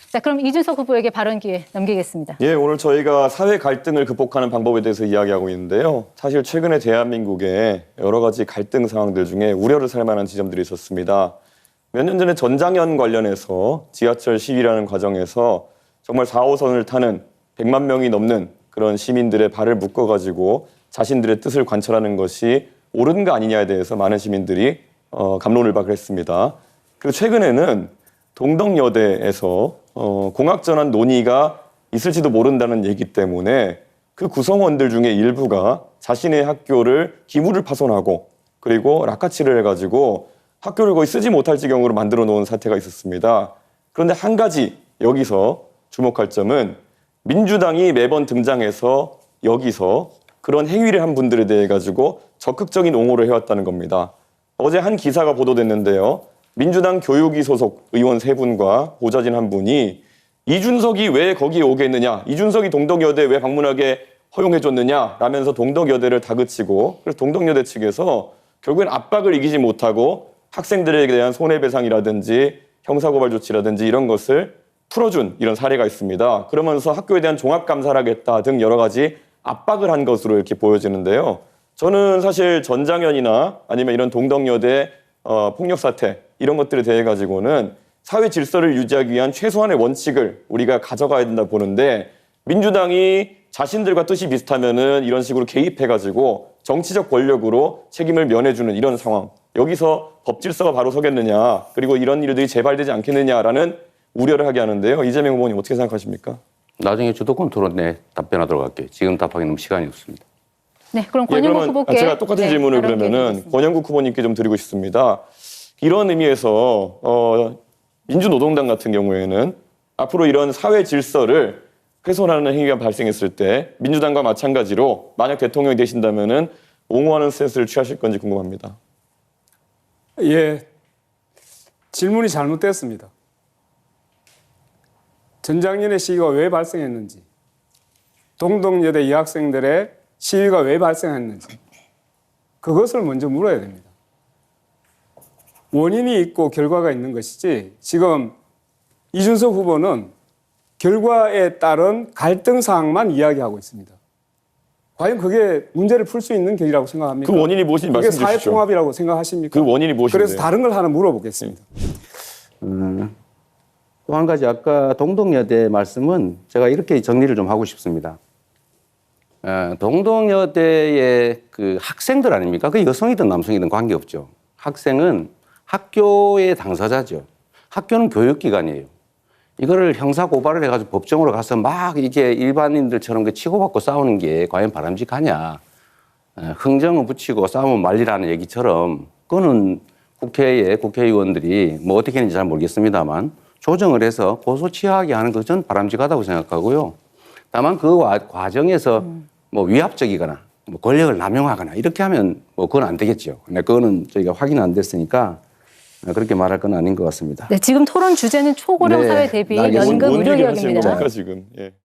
자, 그럼 이준석 후보에게 발언 기회 넘기겠습니다. 예, 오늘 저희가 사회 갈등을 극복하는 방법에 대해서 이야기하고 있는데요. 사실 최근에 대한민국에 여러 가지 갈등 상황들 중에 우려를 살 만한 지점들이 있었습니다. 몇 년 전에 전장현 관련해서 지하철 시위라는 과정에서 정말 4호선을 타는 100만 명이 넘는 그런 시민들의 발을 묶어가지고 자신들의 뜻을 관철하는 것이 옳은 거 아니냐에 대해서 많은 시민들이 갑론을박을 했습니다. 그리고 최근에는 동덕여대에서 공학전환 논의가 있을지도 모른다는 얘기 때문에 그 구성원들 중에 일부가 자신의 학교를 기물을 파손하고 그리고 락카치를 해가지고 학교를 거의 쓰지 못할 지경으로 만들어 놓은 사태가 있었습니다. 그런데 한 가지 여기서 주목할 점은 민주당이 매번 등장해서 여기서 그런 행위를 한 분들에 대해 가지고 적극적인 옹호를 해왔다는 겁니다. 어제 한 기사가 보도됐는데요. 민주당 교육위 소속 의원 3분과 보좌진 1분이 이준석이 왜 거기에 오겠느냐, 이준석이 동덕여대 왜 방문하게 허용해줬느냐 라면서 동덕여대를 다그치고 그래서 동덕여대 측에서 결국엔 압박을 이기지 못하고 학생들에게 대한 손해배상이라든지 형사고발 조치라든지 이런 것을 풀어준 이런 사례가 있습니다. 그러면서 학교에 대한 종합감사를 하겠다 등 여러 가지 압박을 한 것으로 이렇게 보여지는데요. 저는 사실 전장현이나 아니면 이런 동덕여대 폭력 사태 이런 것들에 대해 가지고는 사회 질서를 유지하기 위한 최소한의 원칙을 우리가 가져가야 된다 보는데 민주당이 자신들과 뜻이 비슷하면은 이런 식으로 개입해가지고 정치적 권력으로 책임을 면해주는 이런 상황. 여기서 법 질서가 바로 서겠느냐 그리고 이런 일들이 재발되지 않겠느냐라는 우려를 하게 하는데요. 이재명 후보님 어떻게 생각하십니까? 나중에 주도권 토론에 답변하도록 할게요. 지금 답하기 너무 시간이 없습니다. 네, 그럼 권영국 후보께 제가 똑같은 질문을 그러면은 권영국 후보님께 좀 드리고 싶습니다. 이런 의미에서 민주노동당 같은 경우에는 앞으로 이런 사회 질서를 훼손하는 행위가 발생했을 때 민주당과 마찬가지로 만약 대통령이 되신다면은 옹호하는 스탠스를 취하실 건지 궁금합니다. 예, 질문이 잘못됐습니다. 전장현의 시위가 왜 발생했는지, 동덕여대 여학생들의 시위가 왜 발생했는지 그것을 먼저 물어야 됩니다. 원인이 있고 결과가 있는 것이지 지금 이준석 후보는 결과에 따른 갈등 사항만 이야기하고 있습니다. 과연 그게 문제를 풀 수 있는 길이라고 생각합니까? 그 원인이 무엇인지 말씀해 주시죠. 그게 사회통합이라고 생각하십니까? 그 원인이 무엇인지. 그래서 다른 걸 하나 물어보겠습니다. 또 한 가지 아까 동덕여대 말씀은 제가 이렇게 정리를 좀 하고 싶습니다. 동덕여대의 그 학생들 아닙니까? 그 여성이든 남성이든 관계없죠. 학생은 학교의 당사자죠. 학교는 교육기관이에요. 이거를 형사고발을 해가지고 법정으로 가서 막 이게 일반인들처럼 그 치고받고 싸우는 게 과연 바람직하냐. 흥정을 붙이고 싸우면 말리라는 얘기처럼 그거는 국회에 국회의원들이 뭐 어떻게 했는지 잘 모르겠습니다만 조정을 해서 고소치하게 하는 것은 바람직하다고 생각하고요. 다만 그 과정에서 뭐 위압적이거나 뭐 권력을 남용하거나 이렇게 하면 뭐 그건 안 되겠죠. 근데 그거는 저희가 확인 안 됐으니까 그렇게 말할 건 아닌 것 같습니다. 네, 지금 토론 주제는 초고령 사회 대비 연금 의료 개혁입니다. 지금. 예.